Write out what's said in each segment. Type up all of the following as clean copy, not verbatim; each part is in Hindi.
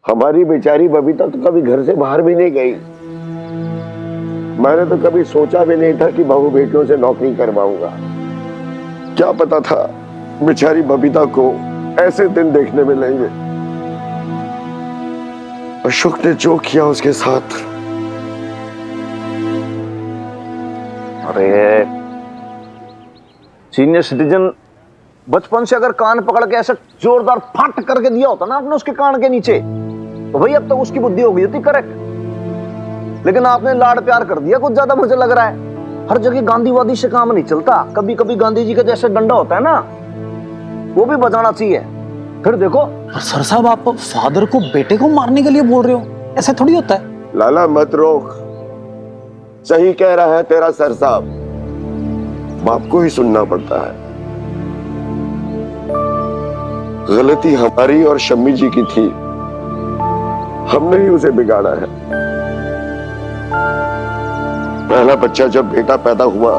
हमारी बेचारी बबीता तो कभी घर से बाहर भी नहीं गई। मैंने तो कभी सोचा भी नहीं था कि बहू बेटियों से नौकरी करवाऊंगा। क्या पता था बेचारी बबीता को ऐसे दिन देखने मिलेंगे। अशोक ने जो किया उसके साथ, अरे सीनियर सिटीजन बचपन से अगर कान पकड़ के ऐसे जोरदार फट करके दिया होता ना आपने उसके कान के नीचे, तो भाई अब तक उसकी बुद्धि हो गई थी करेक्ट। लेकिन आपने लाड प्यार कर दिया कुछ ज्यादा, मुझे लग रहा है। हर जगह गांधीवादी से काम नहीं चलता, कभी कभी गांधी जी का जैसे डंडा होता है ना, वो भी बजाना चाहिए। फिर देखो। सर साहब, आप फादर को बेटे को मारने के लिए बोल रहे हो? ऐसा थोड़ी होता है। लाला मत रोक, सही कह रहा है तेरा सर साहब, बाप को ही सुनना पड़ता है। गलती हमारी और शम्मी जी की थी, हमने ही उसे बिगाड़ा है। पहला बच्चा जब बेटा पैदा हुआ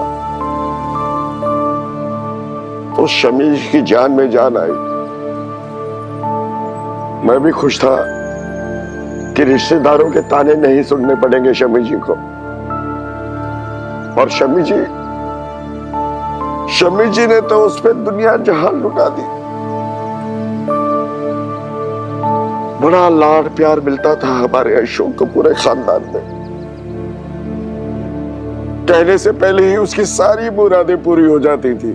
तो शम्मी जी की जान में जान आई। मैं भी खुश था कि रिश्तेदारों के ताने नहीं सुनने पड़ेंगे शम्मी जी को। और शम्मी जी ने तो उस पर दुनिया जहान लुटा दी। बड़ा लाड प्यार मिलता था हमारे अशोक को पूरे खानदान में। कहने से पहले ही उसकी सारी मुरादें पूरी हो जाती थी।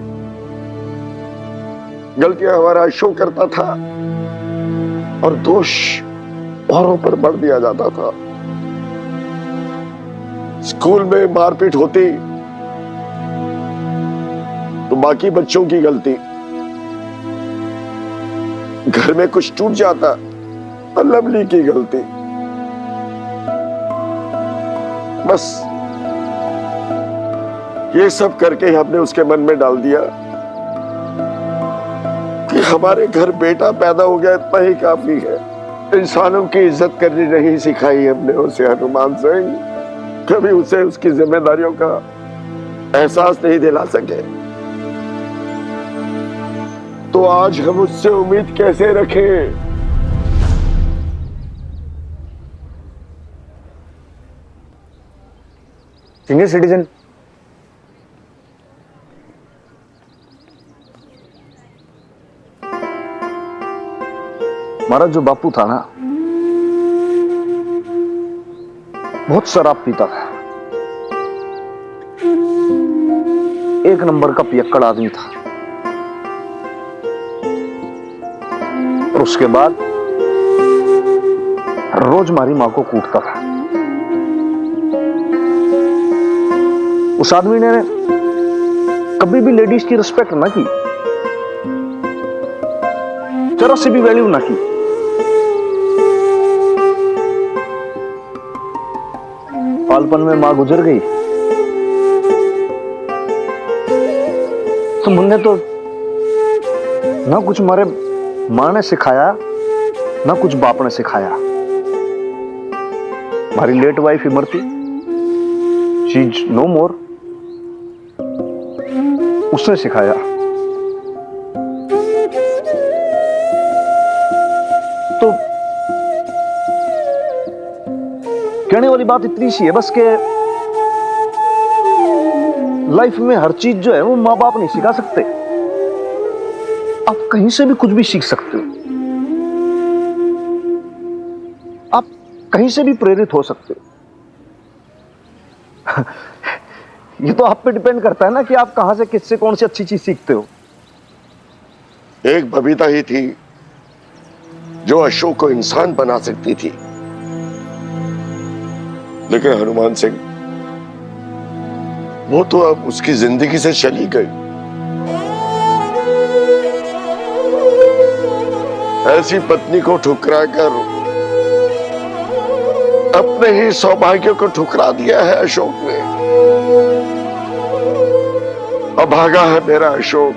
गलतियां हमारा अशोक करता था और दोष औरों पर बढ़ दिया जाता था। स्कूल में मारपीट होती तो बाकी बच्चों की गलती, घर में कुछ टूट जाता तो लवली की गलती। बस ये सब करके हमने उसके मन में डाल दिया कि हमारे घर बेटा पैदा हो गया इतना ही काफी है। इंसानों की इज्जत करनी नहीं सिखाई हमने उसे हनुमान सिंह। कभी उसे उसकी जिम्मेदारियों का एहसास नहीं दिला सके तो आज हम उससे उम्मीद कैसे रखें? सीनियर सिटीजन, हमारा जो बापू था ना, बहुत शराब पीता था। एक नंबर का पियक्कड़ आदमी था। और उसके बाद रोज हमारी मां को कूटता था। उस आदमी ने कभी भी लेडीज की रिस्पेक्ट ना की, जरा से भी वैल्यू ना की। बालपन में मां गुजर गई तो मुन्ने तो ना कुछ हमारे मां ने सिखाया ना कुछ बाप ने सिखाया। हमारी late wife Imarti, she is no more, उसने सिखाया। तो कहने वाली बात इतनी सी है बस के लाइफ में हर चीज जो है वो माँ बाप नहीं सिखा सकते। आप कहीं से भी कुछ भी सीख सकते हो, आप कहीं से भी प्रेरित हो सकते हो। ये तो आप पे डिपेंड करता है ना कि आप कहां से किससे कौन सी अच्छी चीज सीखते हो। एक बबीता ही थी जो अशोक को इंसान बना सकती थी, लेकिन हनुमान सिंह वो तो अब उसकी जिंदगी से चली गई। ऐसी पत्नी को ठुकरा कर अपने ही सौभाग्य को ठुकरा दिया है अशोक ने। अब भागा है मेरा अशोक।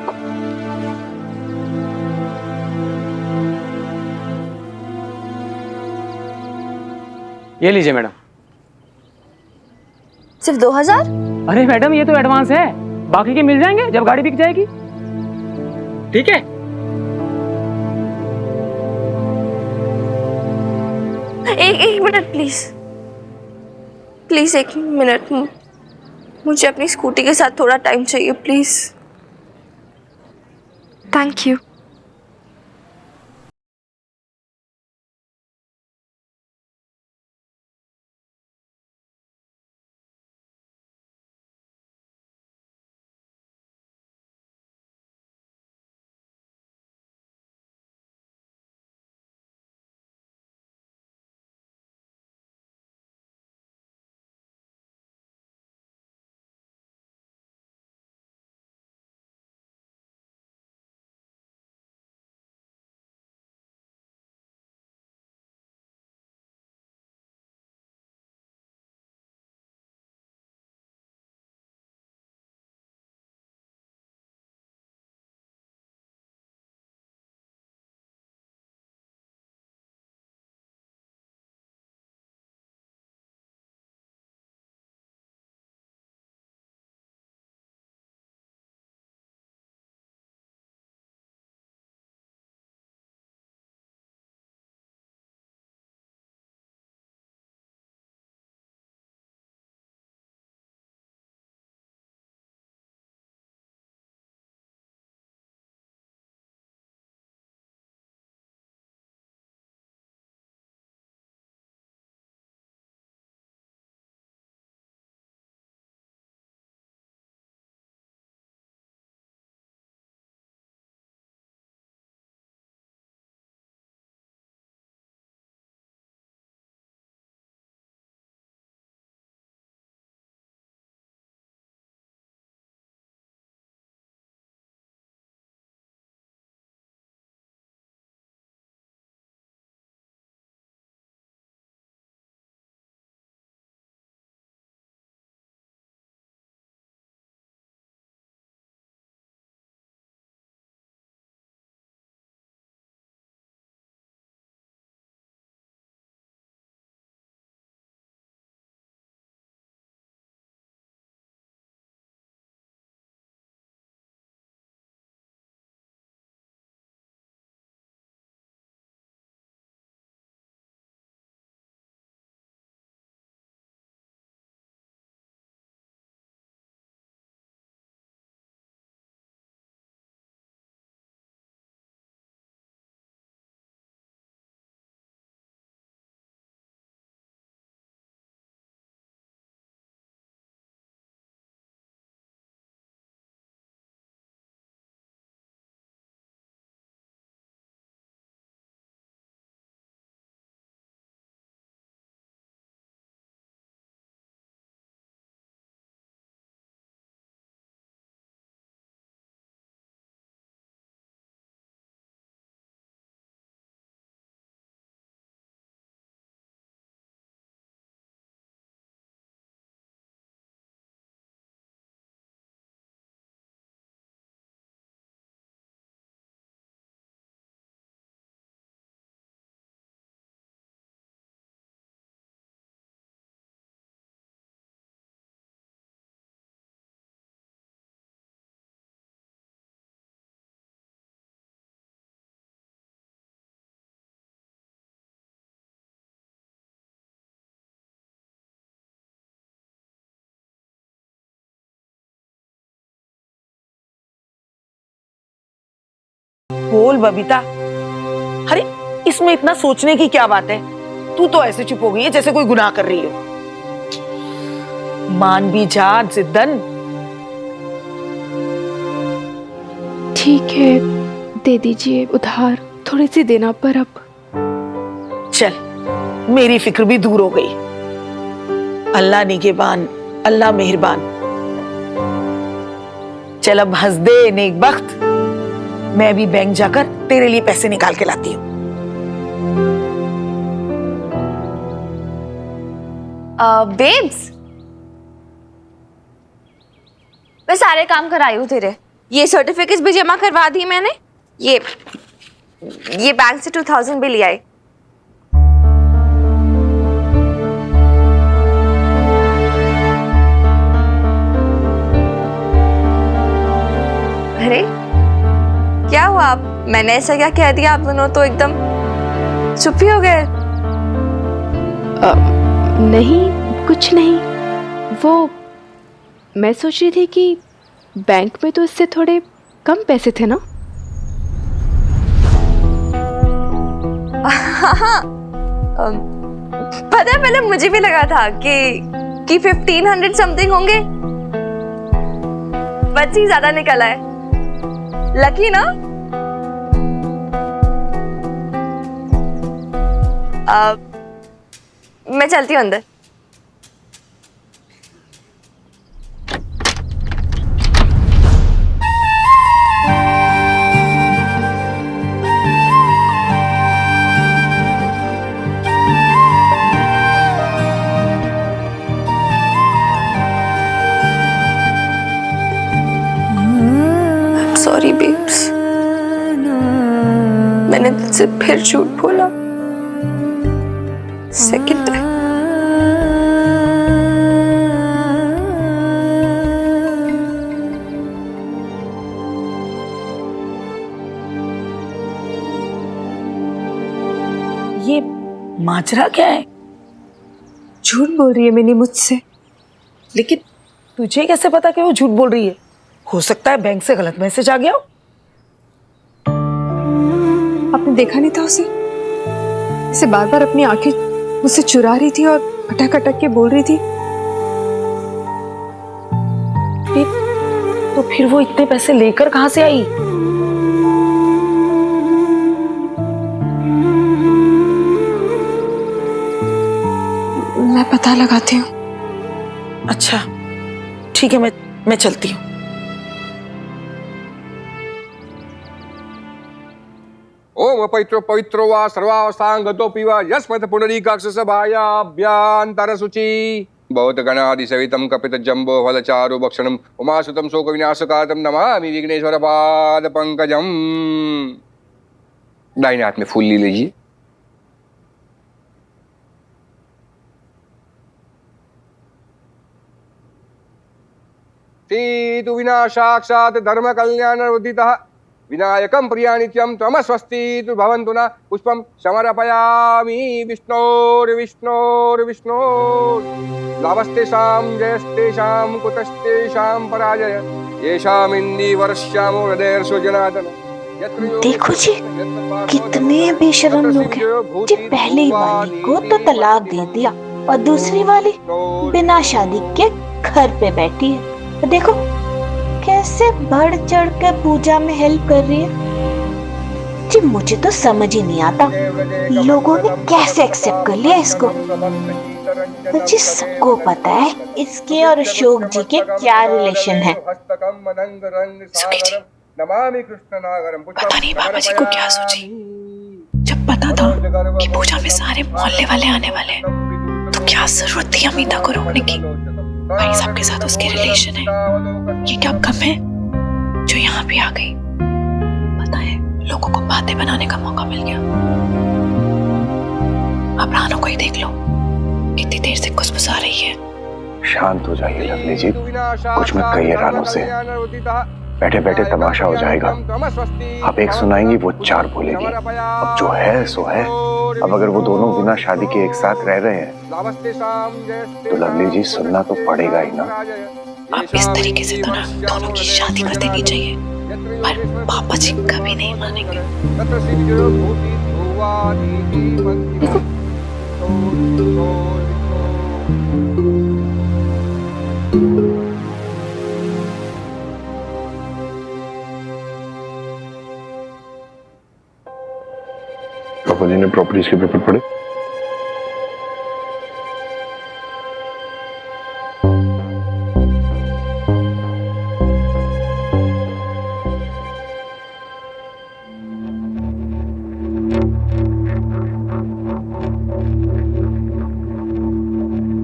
ये लीजिए मैडम। सिर्फ 2000? अरे मैडम ये तो एडवांस है, बाकी के मिल जाएंगे जब गाड़ी बिक जाएगी। ठीक है। एक मिनट प्लीज, प्लीज एक मिनट, मुझे अपनी स्कूटी के साथ थोड़ा टाइम चाहिए प्लीज। Thank you. बोल बबीता। अरे इसमें इतना सोचने की क्या बात है? तू तो ऐसे चुप हो गई है जैसे कोई गुनाह कर रही हो। मान भी जा जिद्दन। ठीक है, दे दीजिए उधार, थोड़ी सी देना पर अब। चल मेरी फिक्र भी दूर हो गई। अल्लाह निगहबान, अल्लाह मेहरबान। चल अब हंस दे नेकबख्त। मैं भी बैंक जाकर तेरे लिए पैसे निकाल के लाती हूँ। बेब्स, मैं सारे काम कराई हूँ तेरे। ये सर्टिफिकेट्स भी जमा करवा दी मैंने। ये बैंक से 2000 भी ले आई। अरे क्या हुआ? आप मैंने ऐसा क्या कह दिया? आप दोनों तो एकदम चुप ही हो गए। नहीं, कुछ नहीं। वो मैं सोच रही थी कि बैंक में तो इससे थोड़े कम पैसे थे ना। हाँ, पता है पहले मुझे भी लगा था कि 1500 समथिंग होंगे, बच्ची ज्यादा निकला है। लकी ना। मैं चलती हूँ अंदर। सॉरी बेब्स, मैंने तुझसे फिर झूठ बोला। Second time. ये माजरा क्या है? झूठ बोल रही है मिनी मुझसे। लेकिन तुझे कैसे पता कि वो झूठ बोल रही है? हो सकता है बैंक से गलत मैसेज आ गया हो। आपने देखा नहीं था उसे? इसे बार बार अपनी आंखें मुझसे चुरा रही थी और अटक अटक के बोल रही थी। तो फिर वो इतने पैसे लेकर कहां से आई? मैं पता लगाती हूँ। अच्छा ठीक है, मैं चलती हूँ। ओम पवित्रो पवित्रो वा सर्वावस्थांगतोऽपि वा यस्मत् पुंडरीकाक्षसभायाभ्यान्तर शुचि बहुत गणादि सवितं कपित जम्बो फलचारु भक्षणम् उमासुतं शोक विनाशकारतं नमामि विघ्नेश्वर पाद पंकजम। दाहिने हाथ में फूल ले लीजिए। तु विनाशाक्षात् धर्म कल्याण उदितः विनायकं प्रियानित्यं त्वमस्वस्ति तु भवन्तु न पुष्पं समर्पयामि विष्णोर्विष्णोर्विष्णोर् लाभस्तेषां जयस्तेषां कुतस्तेषां पराजय येषामिन्दीवर्ष्यामो हृदयर्षो जनार्दन। देखो जी, कितने बेशरम लोग हैं जी। पहली वाली को तो तलाक दे दिया और दूसरी वाली बिना शादी के घर पे बैठी है। देखो कैसे बढ़ चढ़ कर पूजा में हेल्प कर रही है जी। मुझे तो समझ ही नहीं आता लोगों ने कैसे एक्सेप्ट कर लिया इसको। मुझे सबको पता है इसके और अशोक जी के क्या रिलेशन है। सुखी जी, पता नहीं बाबा जी को क्या सोची जब पता था कि पूजा में सारे मोहल्ले वाले आने वाले हैं, तो क्या जरूरत थी अमीता को रोकने की। भाई साहब के साथ उसके रिलेशन है, ये क्या कम है जो यहाँ भी आ गई। पता है लोगों को बातें बनाने का मौका मिल गया। आप रानू को ही देख लो, कितनी देर से कुसमुसा रही है। शांत हो जाइए लवली जी, कुछ मत कहिए रानू से। बैठे बैठे तमाशा हो जाएगा। आप एक सुनाएंगी वो चार बोलेगी। अब जो है सो है। अब अगर वो दोनों बिना शादी के एक साथ रह रहे हैं तो लवली जी सुनना तो पड़ेगा ही ना। अब इस तरीके से तो ना दोनों की शादी कर देनी चाहिए, पर पापा जी कभी नहीं मानेंगे। पापा जी ने प्रॉपर्टीज के पेपर पढ़े?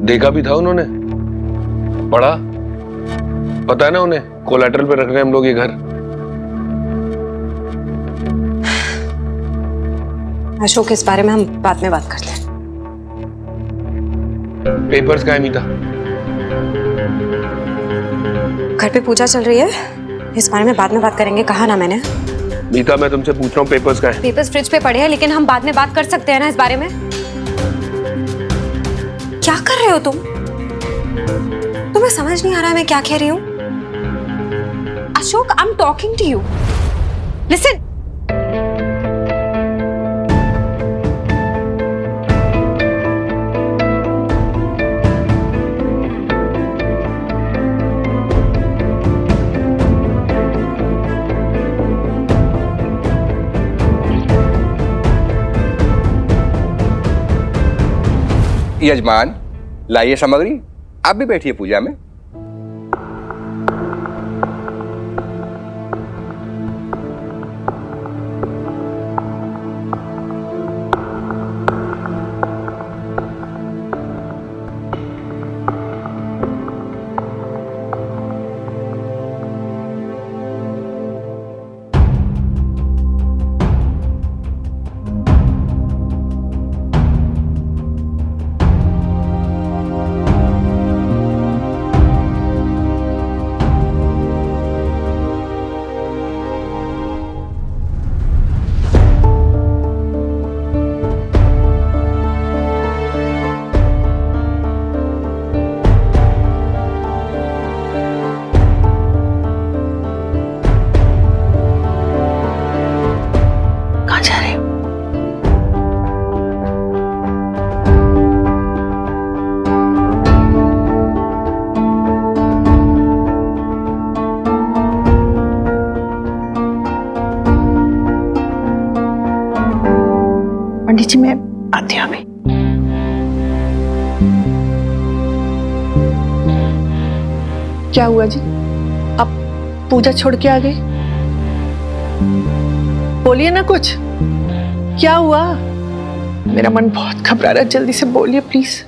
देखा भी था उन्होंने, पढ़ा, पता है ना उन्हें कोलैटरल पे रख रहे हैं हम लोग ये घर। अशोक, इस बारे में हम बाद में बात करते हैं। पेपर्स का है मीता? घर पे पूजा चल रही है, इस बारे में बाद में बात करेंगे, कहा ना मैंने। मीता मैं तुमसे पूछ रहा हूँ पेपर्स का है? पेपर्स फ्रिज पे पड़े हैं, लेकिन हम बाद में बात कर सकते हैं ना इस बारे में। क्या क्या कर रहे हो तुम? तुम्हें समझ नहीं आ रहा है मैं क्या कह रही हूँ? Ashok, I am talking to you. Listen. यजमान, लाइए सामग्री, आप भी बैठिए पूजा में। पंडित जी, मैं आती हूँ अभी। क्या हुआ जी? आप पूजा छोड़ के आ गए? बोलिए ना कुछ, क्या हुआ? मेरा मन बहुत घबरा रहा है, जल्दी से बोलिए प्लीज।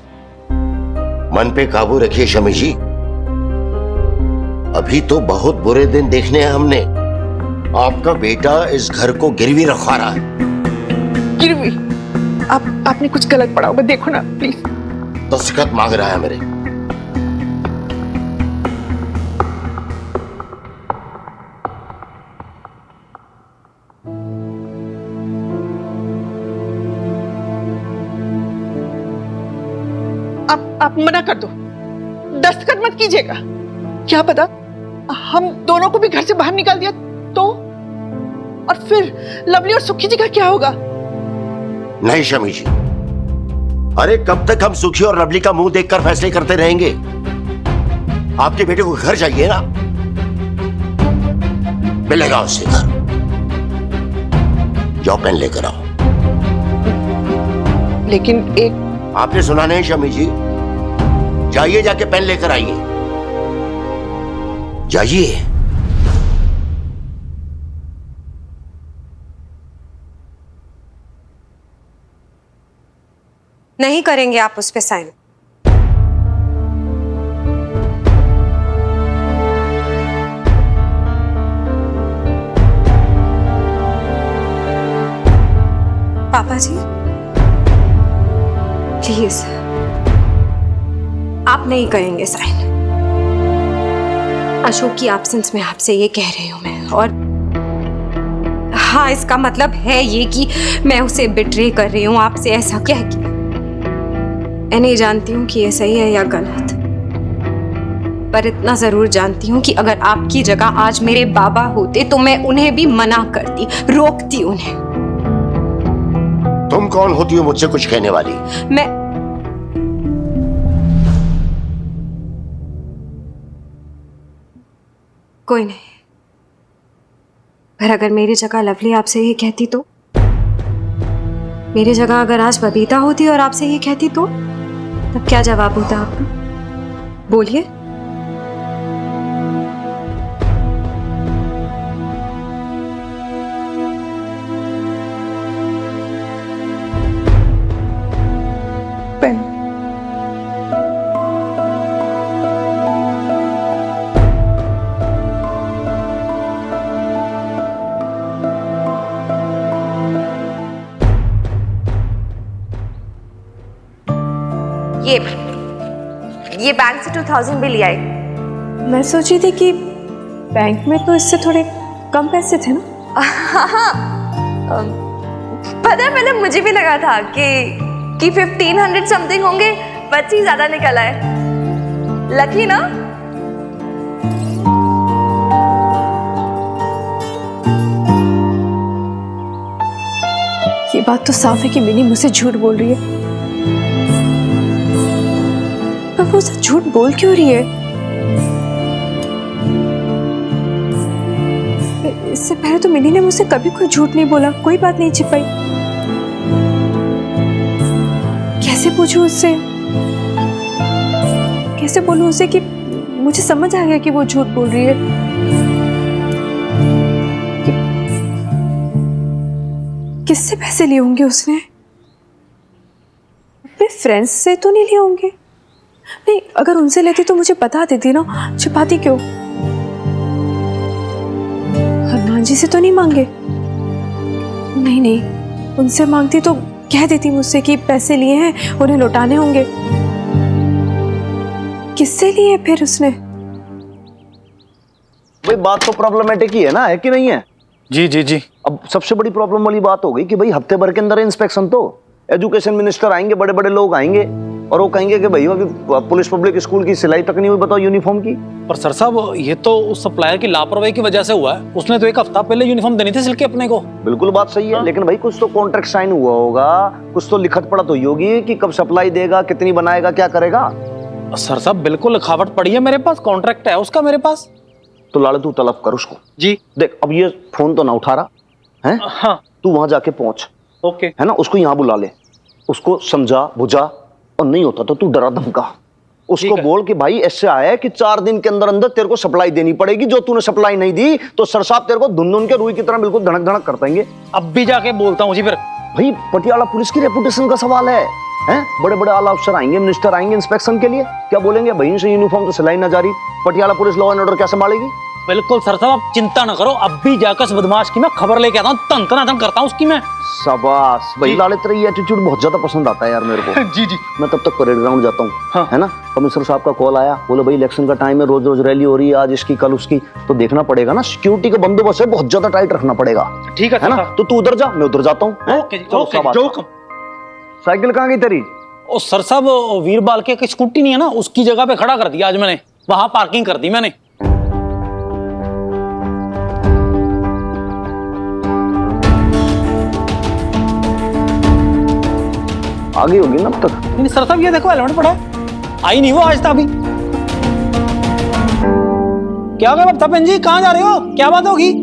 मन पे काबू रखिए शमी जी, अभी तो बहुत बुरे दिन देखने हैं हमने। आपका बेटा इस घर को गिरवी रखवा रहा है। गिरवी? आपने कुछ गलत पढ़ा होगा, देखो ना प्लीज। दस्तखत मांग रहा है मेरे। आप मना कर दो, दस्तखत मत कीजिएगा। क्या पता हम दोनों को भी घर से बाहर निकाल दिया तो? और फिर लवली और सुखी जी का क्या होगा? नहीं शमी जी, अरे कब तक हम सुखी और लवली का मुंह देखकर फैसले करते रहेंगे? आपके बेटे को घर चाहिए ना, मिलेगा उससे घर। जाओ पेन लेकर आओ। लेकिन एक आपने सुना नहीं शमी जी? जाइए, जाके पेन लेकर आइए, जाइए। नहीं करेंगे आप उस पे साइन। पापा जी प्लीज, आप नहीं करेंगे साइन। अशोक की एब्सेंस में आपसे ये कह रही हूं मैं। और हाँ, इसका मतलब है ये कि मैं उसे बिट्रे कर रही हूं आपसे ऐसा कह के। मैं नहीं जानती हूँ कि ये सही है या गलत, पर इतना जरूर जानती हूँ कि अगर आपकी जगह आज मेरे बाबा होते तो मैं उन्हें भी मना करती, रोकती उन्हें। तुम कौन होती हो मुझसे कुछ कहने वाली? मैं कोई नहीं, पर अगर मेरी जगह लवली आपसे ये कहती तो? मेरी जगह अगर आज बबीता होती और आपसे ये कहती तो तब क्या जवाब होता आपका? बोलिए। पेन। ये बैंक से 2000 भी ले आई। मैं सोची थी कि बैंक में तो इससे थोड़े कम पैसे थे ना। हाँ, पता है पहले मुझे भी लगा था कि 1500 समथिंग होंगे, बच्ची ज्यादा निकल आए। लकी ना? ये बात तो साफ है कि मिनी मुझसे झूठ बोल रही है। पर वो सब झूठ बोल क्यों रही है? इससे पहले तो मिनी ने मुझसे कभी कोई झूठ नहीं बोला, कोई बात नहीं छिपाई। कैसे पूछूं उससे, कैसे बोलूं उससे कि मुझे समझ आ गया कि वो झूठ बोल रही है। किससे पैसे लिए होंगे उसने? अपने फ्रेंड्स से तो नहीं लिए होंगे? नहीं, अगर उनसे लेती तो मुझे बता देती ना, छिपाती क्यों? हनुमान जी से तो नहीं मांगे? नहीं नहीं, उनसे मांगती तो कह देती मुझसे कि पैसे लिए हैं, उन्हें लौटाने होंगे। किससे लिए फिर उसने? भाई बात तो प्रॉब्लमेटिक ही है ना, है कि नहीं है? जी जी जी। अब सबसे बड़ी प्रॉब्लम वाली बात हो गई कि भाई हफ्ते भर के अंदर इंस्पेक्शन, तो एजुकेशन मिनिस्टर आएंगे, बड़े बड़े लोग आएंगे और वो कहेंगे कि भाई अभी पुलिस पब्लिक स्कूल की सिलाई तक नहीं हुई, बताओ यूनिफॉर्म की। पर सर साहब ये तो उस सप्लायर की लापरवाही की वजह से हुआ है। उसने तो एक हफ्ता पहले यूनिफॉर्म देनी थी सिल के अपने को। बिल्कुल बात सही है, लेकिन भाई कुछ तो कॉन्ट्रैक्ट साइन हुआ होगा, कुछ तो लिखत पढ़त हुई होगी कि कब सप्लाई देगा, कितनी बनाएगा, क्या करेगा। सर साहब बिल्कुल लिखावट पड़ी है मेरे पास, कॉन्ट्रैक्ट है उसका मेरे पास। तो लाड़े तू तलब कर उसको। जी। देख अब ये फोन तो ना उठा रहा है, हाँ तू वहां जाके पहुंच, ओके है ना, उसको यहाँ बुला ले, उसको समझा बुझा, और नहीं होता तो तू डरा धमका उसको बोल कि भाई ऐसे आया है कि 4 दिन के अंदर अंदर तेरे को सप्लाई देनी पड़ेगी, जो तूने सप्लाई नहीं दी तो सर साहब तेरे को धुन धुन के रुई की तरह बिल्कुल धड़क धड़क कर देंगे। अब भी जाके बोलता हूँ जी। फिर भाई पटियाला पुलिस की रेपुटेशन का सवाल है, हैं? बड़े बड़े आला अफसर आएंगे, मिनिस्टर आएंगे इंस्पेक्शन के लिए, क्या बोलेंगे, भाई से यूनिफॉर्म तो सिलाई ना जारी, Patiala police law and order क्या संभालेगी? बिल्कुल सर साहब आप चिंता ना करो, अब भी जाकर उस बदमाश की मैं खबर लेके आता हूँ, तंतनातन करता हूँ उसकी मैं। शाबाश भाई, लाले तेरा ये एटीट्यूड बहुत ज्यादा पसंद आता है यार मेरे को। जी जी। मैं तब तक परेड ग्राउंड जाता हूँ, हाँ। है ना। कमिश्नर साहब का कॉल आया, बोले भाई इलेक्शन का टाइम है, रोज रोज रैली हो रही है, आज इसकी कल उसकी, तो देखना पड़ेगा ना, सिक्योरिटी का बंदोबस्त है, बहुत ज्यादा टाइट रखना पड़ेगा। ठीक है ना, तो तू उधर जा, मैं उधर जाता हूँ। साइकिल कहाँ गई तेरी? ओ सर साहब वीरबाल के एक स्कूटी नहीं है ना, उसकी जगह पे खड़ा कर दिया आज मैंने, वहां पार्किंग कर दी मैंने। आगे होगी ना अब तक। नहीं सर साहब ये देखो हेलमेट पड़ा है, आई नहीं वो आज तक अभी। क्या हो गया बप्तापन जी, कहाँ जा रहे हो, क्या बात होगी?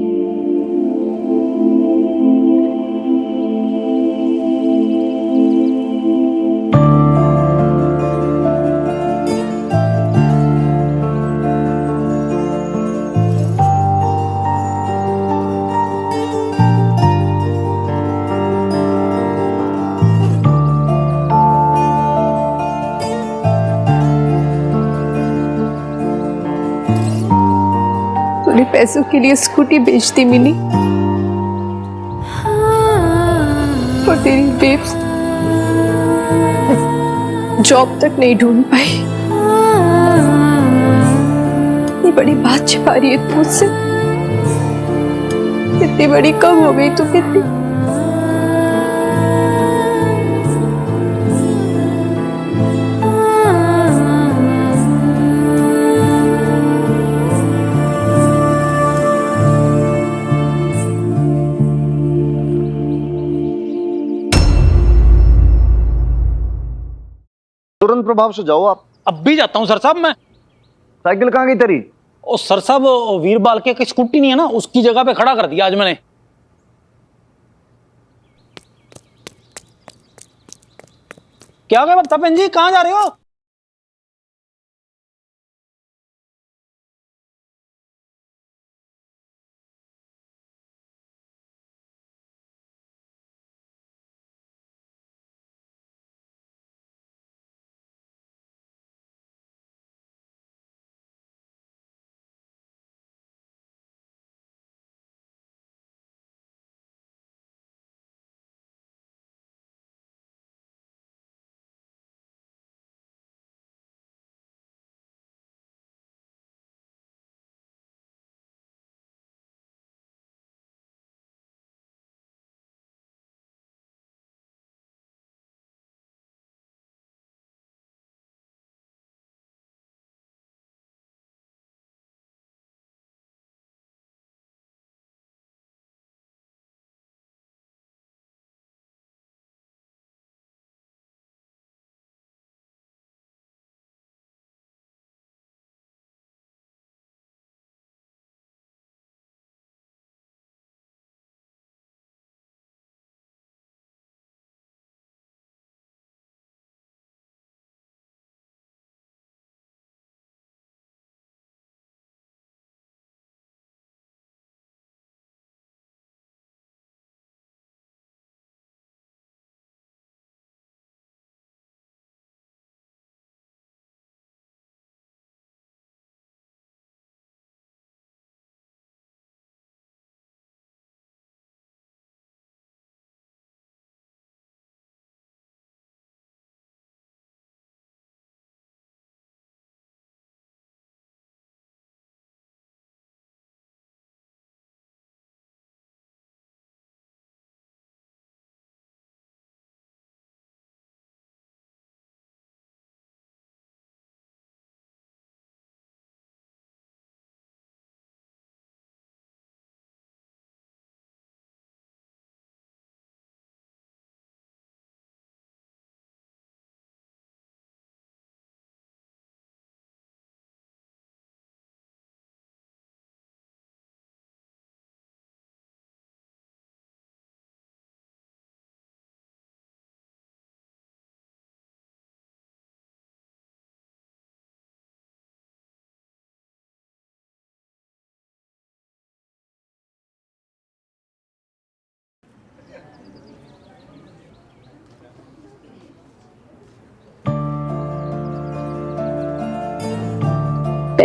तूने पैसों के लिए स्कूटी बेच दी मिनी, और तेरी बेब्स जॉब तक नहीं ढूंढ पाई। इतनी बड़ी बात छिपा रही है तू मुझसे, इतनी बड़ी कब हो गई तू कितनी? तुरंत प्रभाव से जाओ आप। अब भी जाता हूँ सर साहब मैं। साइकिल कहाँ गई तेरी? ओ सर साहब वीरबाल के एक स्कूटी नहीं है ना, उसकी जगह पे खड़ा कर दिया आज मैंने। क्या हो गया बप्तापन जी, कहाँ जा रहे हो?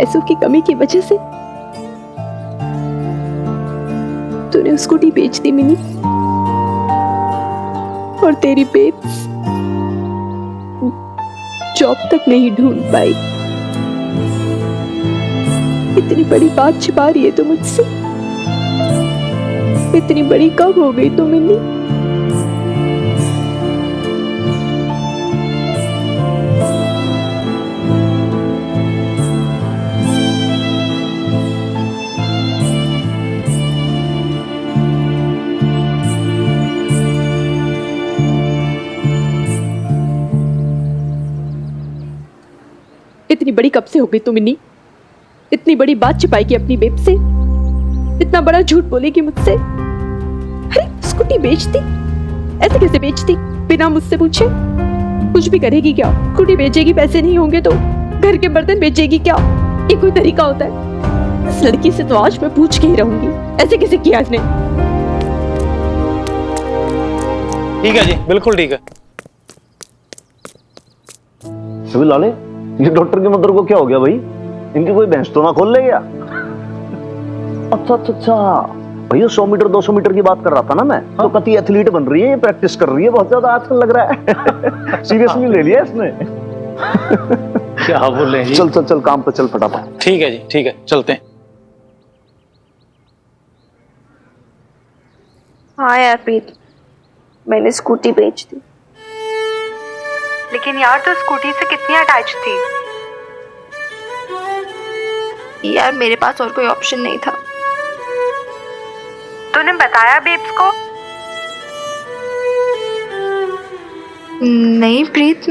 पैसों की कमी की वजह से तूने स्कूटी बेच दी मिनी, और तेरी बेब्स जॉब तक नहीं ढूंढ पाई। इतनी बड़ी बात छिपा रही है तू मुझसे। इतनी बड़ी कब हो गई तू मिनी? इतनी बड़ी कब से हो गई तू मिनी? इतनी बड़ी बात छिपाएगी अपनी बेब से? इतना बड़ा झूठ बोलेगी मुझसे? अरे स्कूटी बेच दी? ऐसे कैसे बेच दी बिना मुझसे पूछे? कुछ भी करेगी क्या? स्कूटी बेचेगी, पैसे नहीं होंगे तो घर के बर्तन बेचेगी क्या? ये कोई तरीका होता है? इस लड़की से तो आज मैं पूछ के ही रहूंगी, ऐसे कैसे किया इसने? ठीक है जी, बिल्कुल ठीक है। सभी लाले, ये डॉक्टर के मदर को क्या हो गया भाई? इनकी कोई भैंस तो ना खोल ले गया? अच्छा अच्छा अच्छा, भैया 100 मीटर 200 मीटर की बात कर रहा था ना मैं। तो कति एथलीट बन रही है, ये प्रैक्टिस कर रही है बहुत ज्यादा आजकल लग रहा है। सीरियसली ले लिया इसने। क्या बोले जी? चल चल चल, काम पे चल फटाफट। ठीक है जी, ठीक है, चलते हैं। हाँ यार प्रीत, मैंने स्कूटी बेच दी। लेकिन यार तू स्कूटी से कितनी अटैच थी? यार मेरे पास और कोई ऑप्शन नहीं था। तूने बताया बेब्स को? नहीं प्रीत,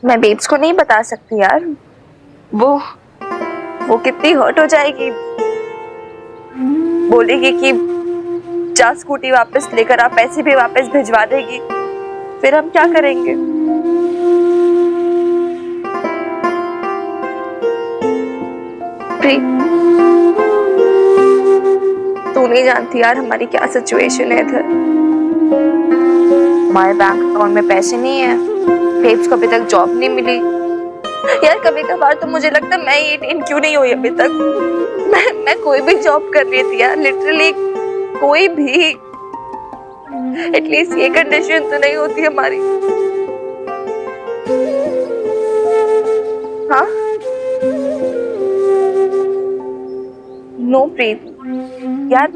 मैं बेब्स को नहीं बता सकती यार। वो कितनी हर्ट हो जाएगी। बोलेगी कि जा स्कूटी वापस लेकर आ, पैसे भी वापस भिजवा देगी। फिर हम क्या करेंगे? प्रीत, तू नहीं जानती यार हमारी क्या सिचुएशन है इधर। हमारे बैंक अकाउंट में पैसे नहीं है, बेब्स को अभी तक जॉब नहीं मिली। यार कभी कभार तो मुझे लगता है मैं 18 क्यों नहीं हुई अभी तक। मैं कोई भी जॉब कर रही थी यार, लिटरली कोई भी। एटलीस्ट ये कंडीशन तो नहीं होती हमारी। हाँ नो प्रीत यार,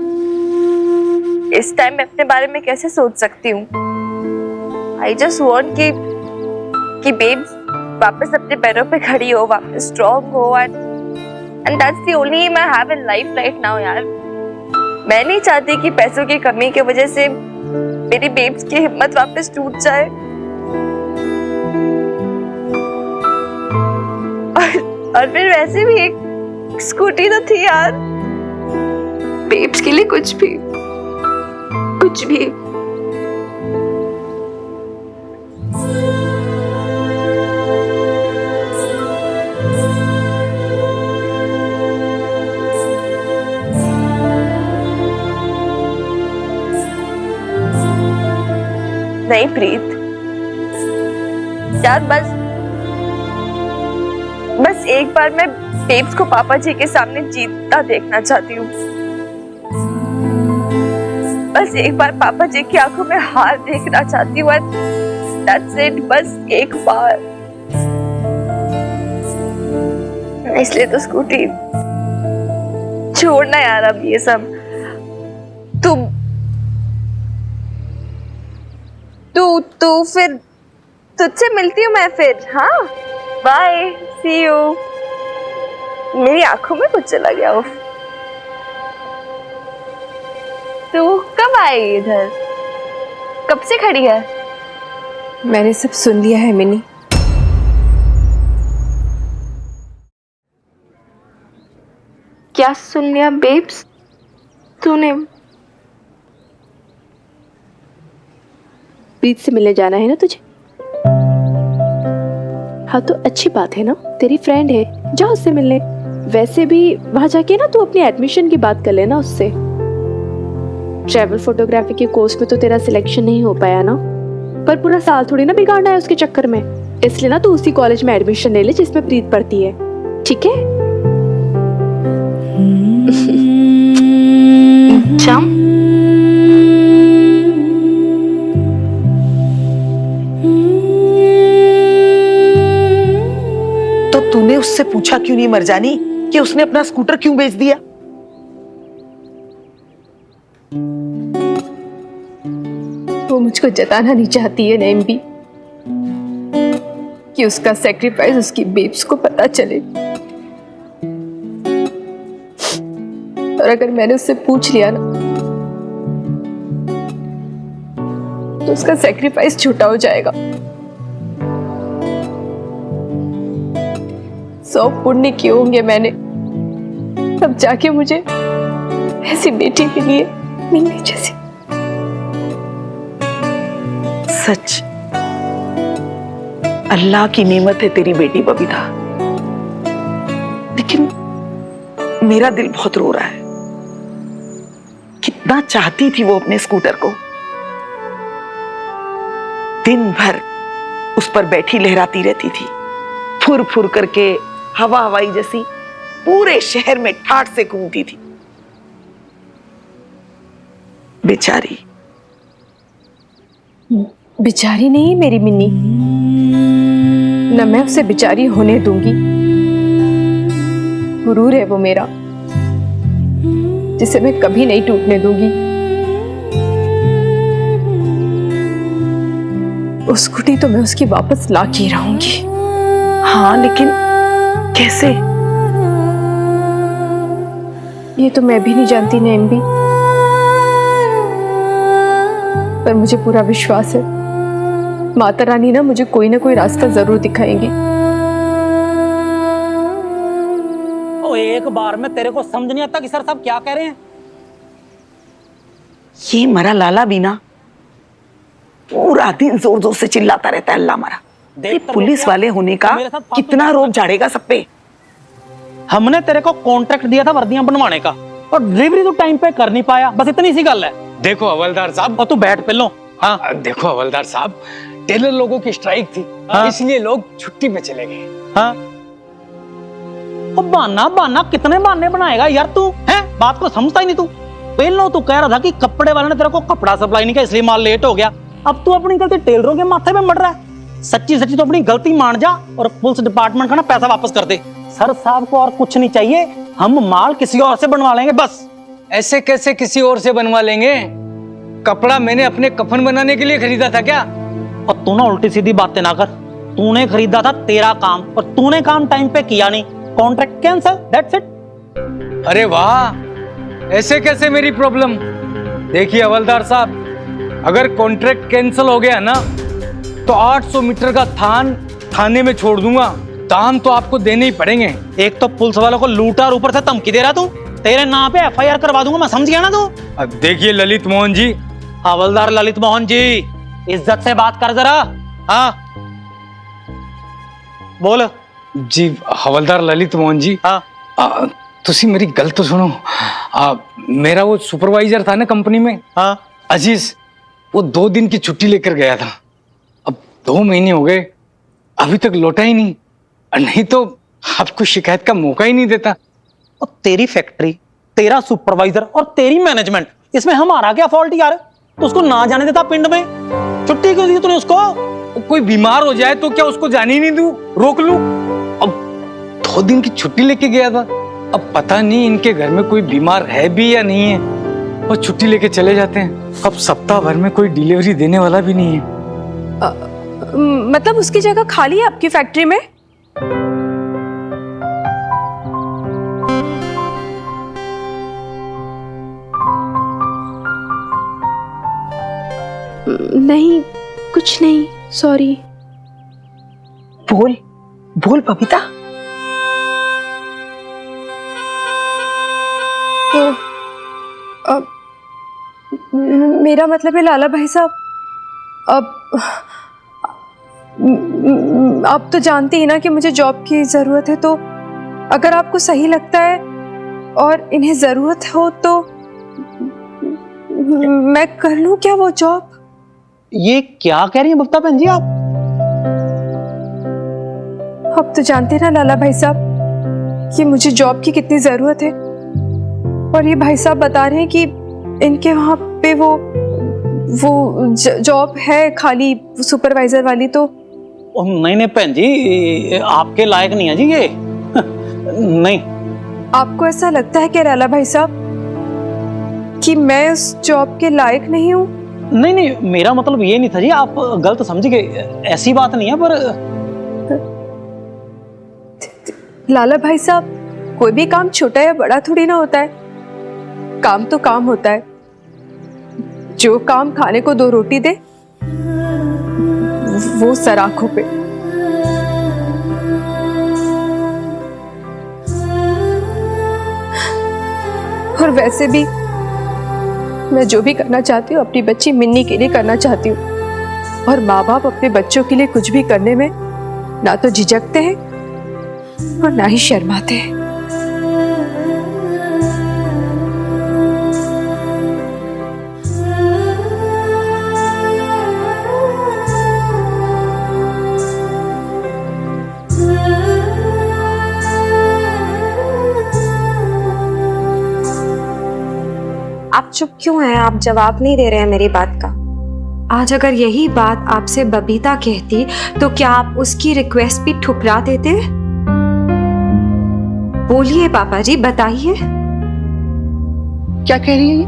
इस टाइम मैं अपने बारे में कैसे सोच सकती हूँ? आई जस्ट वॉन्ट कि बेब्स वापस अपने पैरों पे खड़ी हो, वापस स्ट्रॉन्ग हो, and that's the only aim I have in life right now यार। मैं नहीं चाहती कि पैसों की कमी की वजह से मेरी बेब्स की हिम्मत वापस टूट जाए। और फिर वैसे भी एक स्कूटी तो थी यार, बेब्स के लिए कुछ भी। नहीं प्रीत यार, बस एक बार मैं बेब्स को पापा जी के सामने जीतता देखना चाहती हूँ। बस एक बार पापा जी की आंखों में हार देखना चाहती हूँ। That's it, बस एक बार। इसलिए तो स्कूटी छोड़ना यार अब ये सब। तू फिर तुझसे मिलती हूँ मैं फिर। हाँ बाय, सी यू। मेरी आंखों में कुछ चला गया। उफ, तू कब आई इधर? कब से खड़ी है? मैंने सब सुन लिया है मिनी। क्या सुन लिया बेब्स तूने? प्रीत से मिलने जाना है ना तुझे? हाँ तो अच्छी बात है ना, तेरी फ्रेंड है, जा उससे मिलने। वैसे भी वहां जाके ना तू अपनी एडमिशन की बात कर लेना उससे। ट्रैवल फोटोग्राफी के कोर्स में तो तेरा सिलेक्शन नहीं हो पाया ना, पर पूरा साल थोड़ी ना बिगाड़ना है उसके चक्कर में। इसलिए ना तू उसी कॉलेज में एडमिशन ले ले जिसमें प्रीत पढ़ती है। ठीक है? जाम। तो तूने उससे पूछा क्यों नहीं मरजानी कि उसने अपना स्कूटर क्यों बेच दिया? वो मुझको जताना नहीं चाहती है नईम भी कि उसका सेक्रीफाइस उसकी बेब्स को पता चले। और अगर मैंने उससे पूछ लिया ना तो उसका सेक्रीफाइस झूठा हो जाएगा। 100 पुण्य किए होंगे मैंने, तब जाके मुझे ऐसी बेटी मिली है, मिलनी जैसी। सच, अल्लाह की नेमत है तेरी बेटी बबीता। लेकिन मेरा दिल बहुत रो रहा है। कितना चाहती थी वो अपने स्कूटर को। दिन भर उस पर बैठी लहराती रहती थी, फुर फुर करके हवा हवाई जैसी पूरे शहर में ठाठ से घूमती थी। बेचारी। बेचारी नहीं है मेरी मिन्नी, न मैं उसे बेचारी होने दूंगी। गुरूर है वो मेरा, जिसे मैं कभी नहीं टूटने दूंगी। उस स्कूटी तो मैं उसकी वापस ला के रहूंगी। हाँ, लेकिन कैसे? ये तो मैं भी नहीं जानती नैन भी, पर मुझे पूरा विश्वास है माता रानी ना मुझे कोई ना कोई रास्ता जरूर दिखाएंगी। ओ एक बार में तेरे को समझ नहीं आता कि सर साहब क्या कह रहे हैं? ये मरा लाला भी ना पूरा दिन जोर जोर से चिल्लाता रहता है, अल्लाह मरा। ये पुलिस वाले होने का कितना रोब झाड़ेगा सब पे। हमने तेरे को कॉन्ट्रैक्ट दिया था वर्दियां बनवाने का, और डिलीवरी तो टाइम पे कर नहीं पाया, बस इतनी सी गल है। देखो हवलदार साहब, और तू बैठ पे लो। हाँ देखो हवलदार साहब, टेलर लोगों की स्ट्राइक थी, हाँ? इसलिए लोग छुट्टी पे चले गए। हाँ, बहाना बहाना कितने बहाने बनाएगा यार तू, हैं? बात को समझता ही नहीं तू। पहले तू कह रहा था कि कपड़े वाले ने तेरे को कपड़ा सप्लाई नहीं किया इसलिए माल लेट हो गया। अब तू अपनी गलती टेलरों के माथे पे मर रहा है। सच्ची सच्ची तो अपनी गलती मान जा और पुलिस डिपार्टमेंट का ना पैसा वापस कर दे। सर साहब को और कुछ नहीं चाहिए, हम माल किसी और से बनवा लेंगे बस। ऐसे कैसे किसी और से बनवा लेंगे? कपड़ा मैंने अपने कफन बनाने के लिए खरीदा था क्या? और तू ना उल्टी सीधी बातें ना कर। तूने खरीदा था तेरा काम, और तूने काम टाइम पे किया नहीं, कॉन्ट्रैक्ट कैंसिल, दैट्स इट। अरे वाह, ऐसे कैसे मेरी प्रॉब्लम? देखिए हवलदार साहब, अगर कॉन्ट्रैक्ट कैंसिल हो गया ना तो 800 मीटर का थाने में छोड़ दूंगा। दाम तो आपको देने ही पड़ेंगे। एक तो पुलिस वालों को लूटा और ऊपर से धमकी दे रहा तू। तेरे नाम पे FIR करवा दूंगा मैं, समझ गया ना तू? अब देखिए ललित मोहन जी, हवलदार ललित मोहन जी, इज्जत से बात कर जरा। हाँ बोल। जी हवलदार ललित मोहन जी, हाँ तुसी मेरी गल तो सुनो। मेरा वो सुपरवाइजर था ना कंपनी में, हाँ अजीज, वो 2 दिन की छुट्टी लेकर गया था। अब 2 महीने हो गए, अभी तक लौटा ही नहीं। नहीं तो आपको शिकायत का मौका ही नहीं देता। और तेरी फैक्ट्री, तेरा सुपरवाइजर और तेरी मैनेजमेंट, इसमें हमारा क्या फॉल्ट यार? तो उसको ना जाने देता पिंड में, छुट्टी क्यों दी तूने उसको? कोई बीमार हो जाए तो क्या उसको जाने ही नहीं दूं, रोक लूं? अब 2 दिन की छुट्टी लेके गया था। अब पता नहीं इनके घर में कोई बीमार है भी या नहीं है, और छुट्टी लेके चले जाते हैं। अब सप्ताह भर में कोई डिलीवरी देने वाला भी नहीं है। मतलब उसकी जगह खाली है आपकी फैक्ट्री में? नहीं, कुछ नहीं, सॉरी। बोल बोल बबीता। तो अब मेरा मतलब है लाला भाई साहब, अब आप तो जानते ही ना कि मुझे जॉब की ज़रूरत है, तो अगर आपको सही लगता है और इन्हें ज़रूरत हो तो मैं कर लूं क्या वो जॉब? ये क्या कह रही है बबीता बहन जी आप? आप तो जानते हैं ना लाला भाई साहब, कि मुझे जॉब की कितनी जरूरत है, और ये भाई साहब बता रहे हैं कि इनके वहां पे वो जॉब है खाली सुपरवाइजर वाली। तो नहीं नहीं बहन जी, आपके लायक नहीं है जी ये। नहीं। आपको ऐसा लगता है क्या राला भाई साहब कि मैं उस जॉब के लायक नहीं हूँ? नहीं नहीं, मेरा मतलब ये नहीं था जी, आप गलत समझ गए, ऐसी बात नहीं है। पर लाला भाई साहब, कोई भी काम छोटा या बड़ा थोड़ी ना होता है। काम तो काम होता है। जो काम खाने को 2 रोटी दे वो सराखों पे। और वैसे भी मैं जो भी करना चाहती हूँ अपनी बच्ची मिन्नी के लिए करना चाहती हूँ, और माँ बाप अपने बच्चों के लिए कुछ भी करने में ना तो झिझकते हैं और ना ही शर्माते हैं। आप चुप क्यों हैं? आप जवाब नहीं दे रहे हैं मेरी बात का। आज अगर यही बात आपसे बबीता कहती तो क्या आप उसकी रिक्वेस्ट भी ठुकरा देते? बोलिए पापा जी, बताइए। क्या कह रही है ये?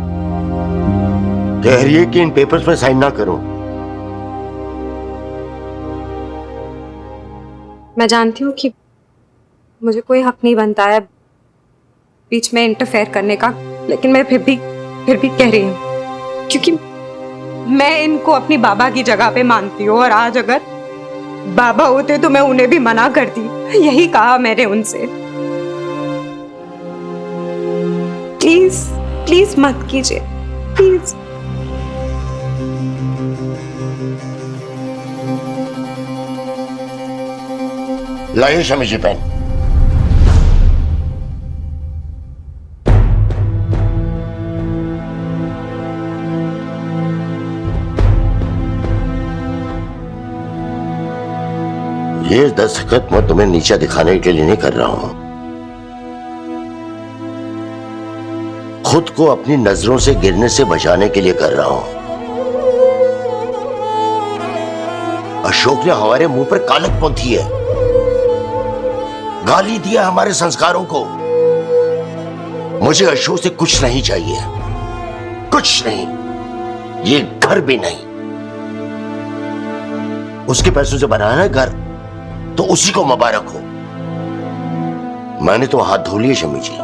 कह रही है कि इन पेपर्स में साइन ना करो। मैं जानती हूँ कि मुझे कोई हक नहीं बनता है बीच में इंटरफेयर करने का, लेकिन मैं फिर भी कह रही हूँ, क्योंकि मैं इनको अपनी बाबा की जगह पे मानती हूँ, और आज अगर बाबा होते तो मैं उन्हें भी मना करती। यही कहा मैंने उनसे। प्लीज प्लीज मत कीजिए, प्लीज। लाइए शमी जी पेन। ये दस्तखत मैं तुम्हें नीचा दिखाने के लिए नहीं कर रहा हूं, खुद को अपनी नजरों से गिरने से बचाने के लिए कर रहा हूं। अशोक ने हमारे मुंह पर कालक पोंथी है, गाली दिया हमारे संस्कारों को। मुझे अशोक से कुछ नहीं चाहिए, कुछ नहीं, ये घर भी नहीं। उसके पैसों से बनाया है घर, तो उसी को मुबारक हो। मैंने तो हाथ धो लिए शमी जी।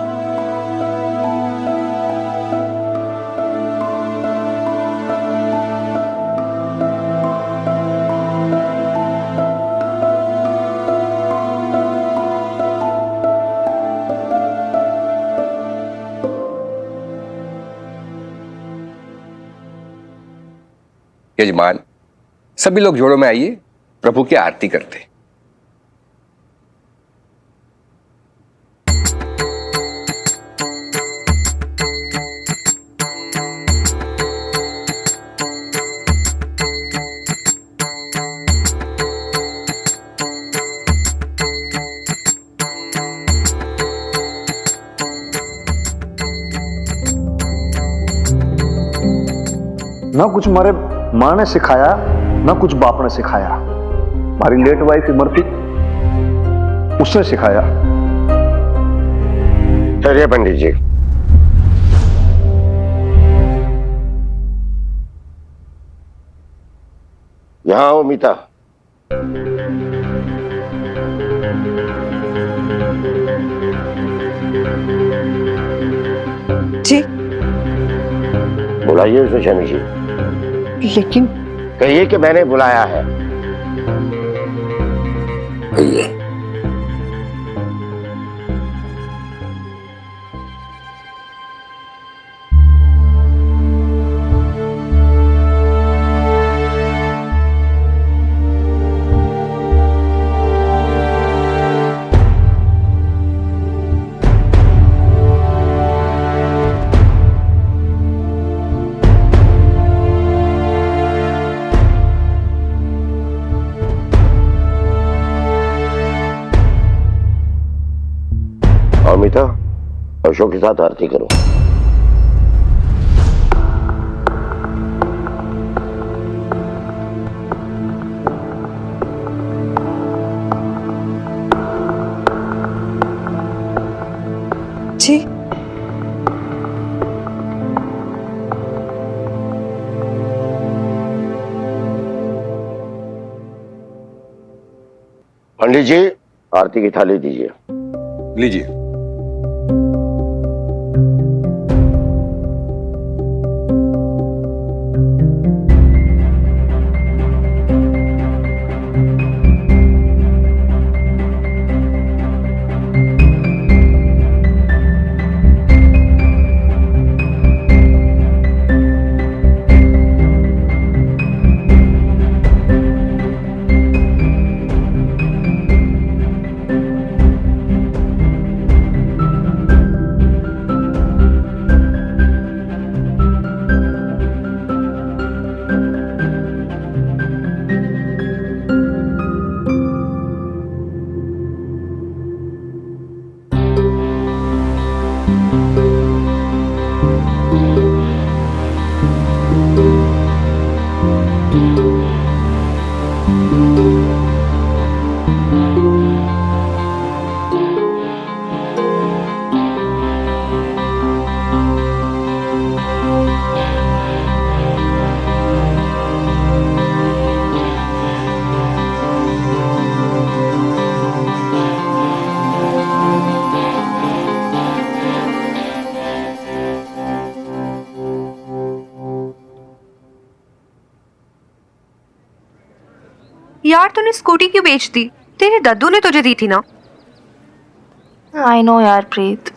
यजमान, सभी लोग जोड़ों में आइए, प्रभु की आरती करते। ना कुछ हमारे माँ ने सिखाया, ना कुछ बाप ने सिखाया। हमारी लेट वाइफ इमरती, उसने सिखाया। चलिए पंडित जी। यहां आओ मीता। जी। बुलाइए उसे शमी जी। लेकिन कहिए कि मैंने बुलाया है। कहिए। अमिता, अशोक के साथ आरती करो। जी। पंडित जी, आरती की थाली दीजिए। लीजिए। यार तूने स्कूटी क्यों बेच दी? तेरे दद्दू ने तुझे दी थी ना। आई नो यार प्रीत,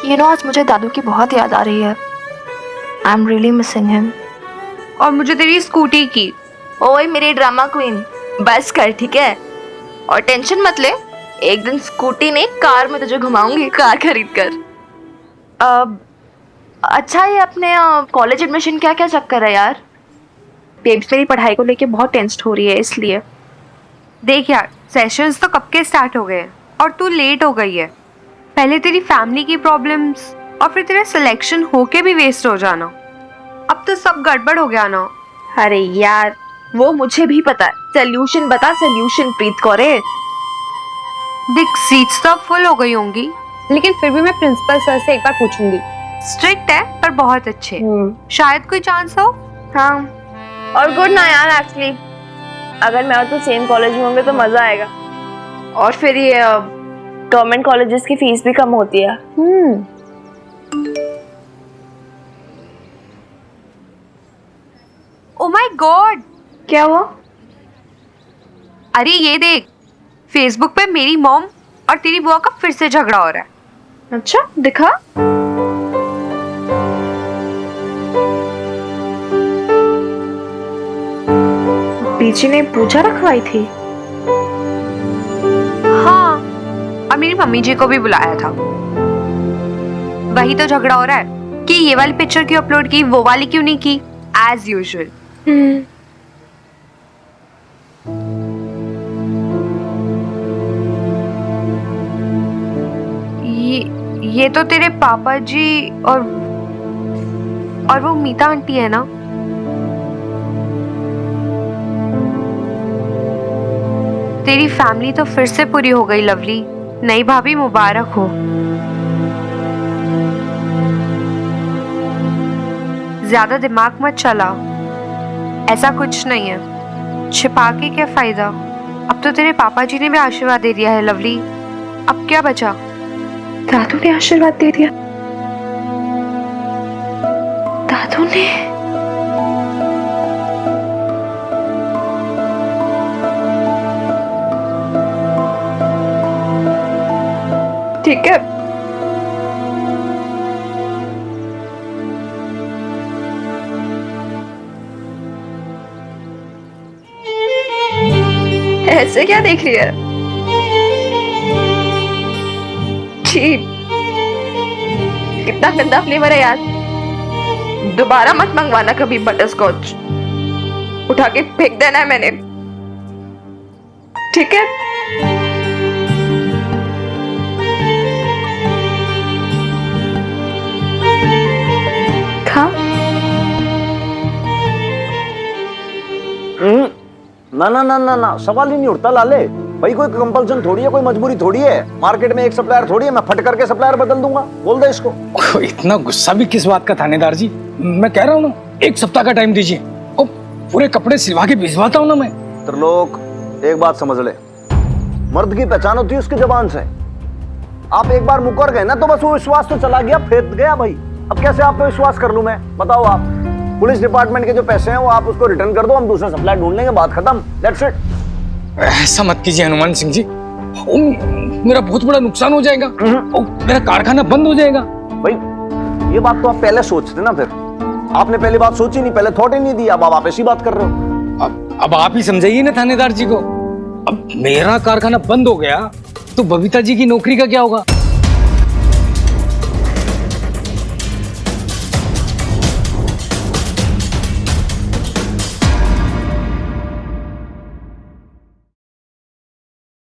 ये नो आज मुझे दादू की बहुत याद आ रही है। I am really missing him. और मुझे तेरी स्कूटी की। ओए मेरी ड्रामा क्वीन, बस कर ठीक है, और टेंशन मत ले, एक दिन स्कूटी नहीं कार में तुझे घुमाऊंगी, कार खरीद कर। अच्छा ये अपने कॉलेज एडमिशन क्या क्या चक्कर है यार? बेब्स मेरी पढ़ाई को लेके बहुत टेंस्ड हो रही है इसलिए। देख यार, सेशंस तो कब के स्टार्ट हो गए हैं और तू लेट हो गई है। पहले तेरी फैमिली की प्रॉब्लम्स और फिर तेरा सिलेक्शन होके भी वेस्ट हो जाना। अब तो सब गड़बड़ हो गया ना। अरे यार वो मुझे भी पता है, सोल्यूशन बता सोल्यूशन प्रीत कौरे। देख सीट्स तो अब फुल हो गई होंगी, लेकिन फिर भी मैं प्रिंसिपल सर से एक बार पूछूंगी। स्ट्रिक्ट है पर बहुत अच्छे, शायद कोई चांस हो। हाँ और गुड ना यार, एक्चुअली अगर मैं और तू सेम कॉलेज में होंगे तो मजा आएगा, और फिर ये गवर्नमेंट कॉलेजेस की फीस भी कम होती है। ओ माय गॉड, क्या हुआ? अरे ये देख, फेसबुक पे मेरी मॉम और तेरी बुआ का फिर से झगड़ा हो रहा है। अच्छा दिखा। बीची ने पूजा रखवाई थी। हाँ, और मेरी मम्मी जी को भी बुलाया था। वही तो झगड़ा हो रहा है कि ये वाली पिक्चर क्यों अपलोड की, वो वाली क्यों नहीं की, एज यूजुअल। ये तो तेरे पापा जी और वो मीता आंटी है ना। तेरी फैमिली तो फिर से पूरी हो गई लवली, नई भाभी मुबारक हो। ज्यादा दिमाग मत चला, ऐसा कुछ नहीं है, छिपा के क्या फायदा। अब तो तेरे पापा जी ने भी आशीर्वाद दे दिया है लवली, अब क्या बचा। दादू ने आशीर्वाद दे दिया? दादू ने? ठीक है, ऐसे क्या देख रही है? छी, कितना गंदा फ्लेवर है यार। दोबारा मत मंगवाना कभी बटर स्कॉच, उठा के फेंक देना है मैंने, ठीक है? देखा? ना ना ना ना ना, सवाल ही नहीं उठता लाले। भाई कोई कंपल्सन थोड़ी है, कोई मजबूरी थोड़ी है। मार्केट में एक सप्लायर थोड़ी है, मैं फट करके सप्लायर बदल दूंगा। बोल दे इसको। इतना गुस्सा भी किस बात का थानेदार जी, मैं कह रहा हूँ ना 1 सप्ताह का टाइम दीजिए और पूरे कपड़े सिलवा के भिजवाता हूँ ना मैं। त्रिलोक एक बात समझ ले, मर्द की पहचान होती है उसकी जबान से। आप एक बार मुकर गए ना तो बस वो विश्वास तो चला गया, फेंक गया भाई। अब कैसे आप पे विश्वास कर लूं मैं, बताओ आप। पुलिस डिपार्टमेंट के जो पैसे हैं वो आप उसको रिटर्न कर दो, हम दूसरा सप्लाई ढूंढ लेंगे, बात खत्म, दैट्स इट। ऐसा मत कीजिए हनुमान सिंह जी, मेरा बहुत बड़ा नुकसान हो जाएगा, मेरा कारखाना बंद हो जाएगा। भाई ये बात तो आप पहले सोचते ना, फिर आपने पहली बात सोची नहीं, पहले थॉट ही नहीं दी, अब आप ऐसी बात कर रहे हो। अब आप ही समझाइए ना थानेदार जी को। अब मेरा कारखाना बंद हो गया तो बबीता जी की नौकरी का क्या होगा?